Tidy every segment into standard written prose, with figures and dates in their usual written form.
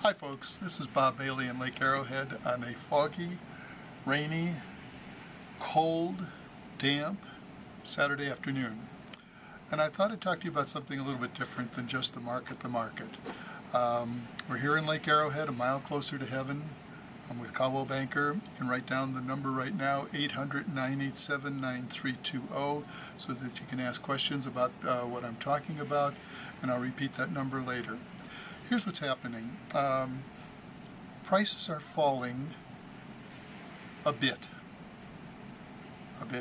Hi folks, this is Bob Bailey in Lake Arrowhead on a foggy, rainy, cold, damp Saturday afternoon. And I thought I'd talk to you about something a little bit different than just the market. We're here in Lake Arrowhead, a mile closer to heaven. I'm with Caldwell Banker. You can write down the number right now, 800-987-9320, so that you can ask questions about what I'm talking about, and I'll repeat that number later. Here's what's happening. Prices are falling a bit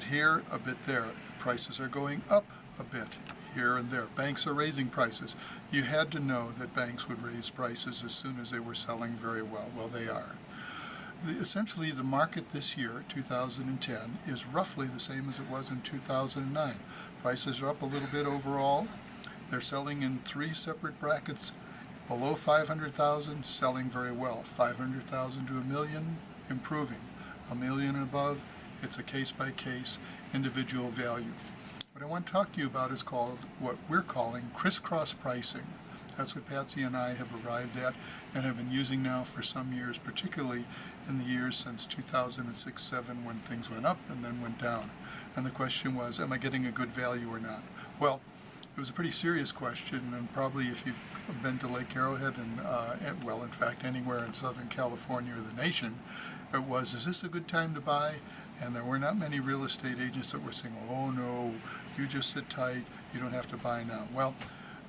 here, a bit there. Prices are going up a bit here and there. Banks are raising prices. You had to know that banks would raise prices as soon as they were selling very well. Well, they are. Essentially, the market this year, 2010, is roughly the same as it was in 2009. Prices are up a little bit overall. They're selling in three separate brackets. Below 500,000, selling very well. 500,000 to a million, improving. A million and above, it's a case-by-case individual value. What I want to talk to you about is called what we're calling crisscross pricing. That's what Patsy and I have arrived at and have been using now for some years, particularly in the years since 2006-07 when things went up and then went down. And the question was, am I getting a good value or not? Well, it was a pretty serious question, and probably if you've been to Lake Arrowhead and, well, in fact, anywhere in Southern California or the nation, it was, is this a good time to buy? And there were not many real estate agents that were saying, oh no, you just sit tight, you don't have to buy now. Well,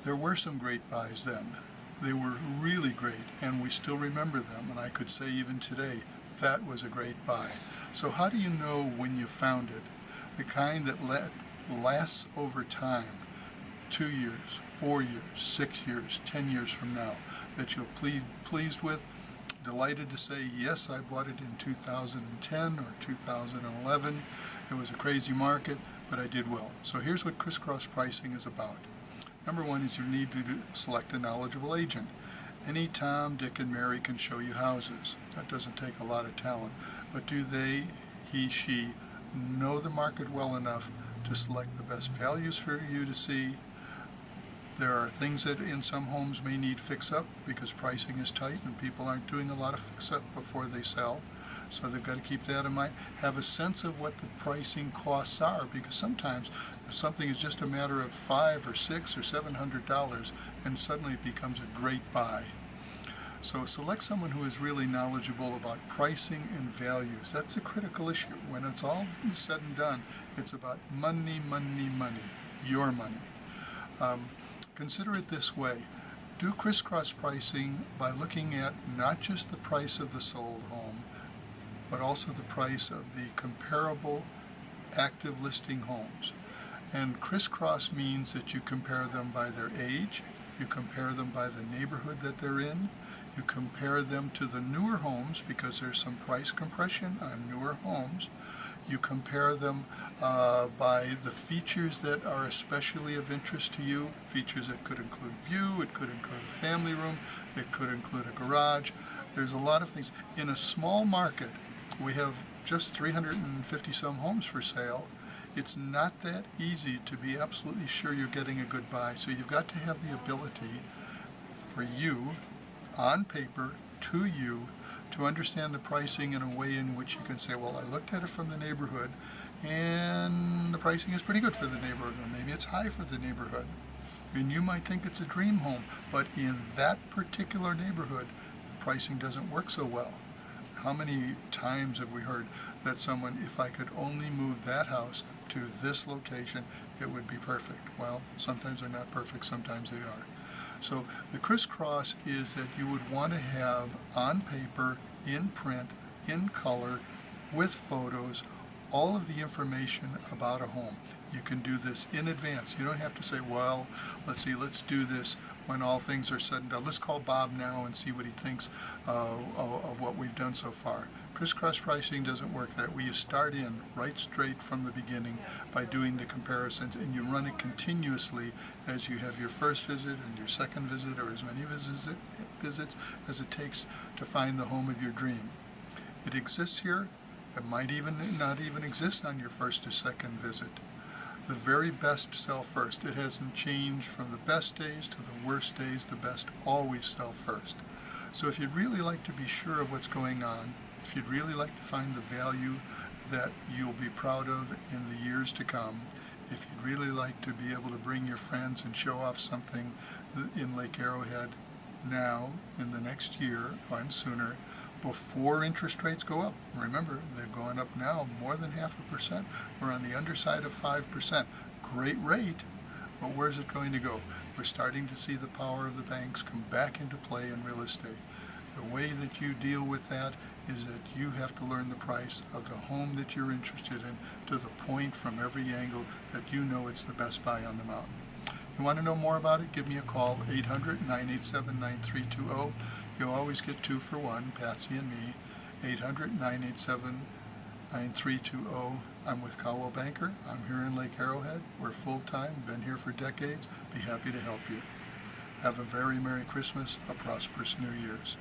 there were some great buys then. They were really great, and we still remember them, and I could say even today, that was a great buy. So how do you know when you found it? The kind that lasts over time. 2 years, 4 years, 6 years, 10 years from now, that you'll be pleased with, delighted to say, yes, I bought it in 2010 or 2011. It was a crazy market, but I did well. So here's what crisscross pricing is about. Number one is you need to select a knowledgeable agent. Any Tom, Dick, and Mary can show you houses. That doesn't take a lot of talent. But do they, he, she, know the market well enough to select the best values for you to see? There are things that in some homes may need fix-up because pricing is tight and people aren't doing a lot of fix-up before they sell. So they've got to keep that in mind. Have a sense of what the pricing costs are, because sometimes if something is just a matter of $500 or $600 or $700 and suddenly it becomes a great buy. So select someone who is really knowledgeable about pricing and values. That's a critical issue. When it's all said and done, it's about money, money, money, your money. Consider it this way. Do crisscross pricing by looking at not just the price of the sold home, but also the price of the comparable active listing homes. And crisscross means that you compare them by their age, you compare them by the neighborhood that they're in, you compare them to the newer homes because there's some price compression on newer homes. You compare them by the features that are especially of interest to you, features that could include view, it could include a family room, it could include a garage. There's a lot of things. In a small market, we have just 350 some homes for sale. It's not that easy to be absolutely sure you're getting a good buy, so you've got to have the ability for you, on paper, to you, to understand the pricing in a way in which you can say, well, I looked at it from the neighborhood and the pricing is pretty good for the neighborhood, or maybe it's high for the neighborhood. And you might think it's a dream home, but in that particular neighborhood, the pricing doesn't work so well. How many times have we heard that someone, if I could only move that house to this location, it would be perfect? Well, sometimes they're not perfect, sometimes they are. So the crisscross is that you would want to have on paper, in print, in color, with photos, all of the information about a home. You can do this in advance. You don't have to say, well, let's do this when all things are said and done. Let's call Bob now and see what he thinks of what we've done so far. Crisscross pricing doesn't work that way. You start in right straight from the beginning by doing the comparisons, and you run it continuously as you have your first visit and your second visit, or as many visits as it takes to find the home of your dream. It exists here. It might even not even exist on your first or second visit. The very best sell first. It hasn't changed from the best days to the worst days. The best always sell first. So if you'd really like to be sure of what's going on, if you'd really like to find the value that you'll be proud of in the years to come, if you'd really like to be able to bring your friends and show off something in Lake Arrowhead now, in the next year and sooner, before interest rates go up. Remember, they're going up now more than 0.5%. We're on the underside of 5%. Great rate, but where's it going to go? We're starting to see the power of the banks come back into play in real estate. The way that you deal with that is that you have to learn the price of the home that you're interested in to the point from every angle that you know it's the best buy on the mountain. You want to know more about it? Give me a call, 800-987-9320. You'll always get 2 for 1, Patsy and me, 800-987-9320. I'm with Cowell Banker. I'm here in Lake Arrowhead. We're full-time, been here for decades. Be happy to help you. Have a very Merry Christmas, a prosperous New Year's.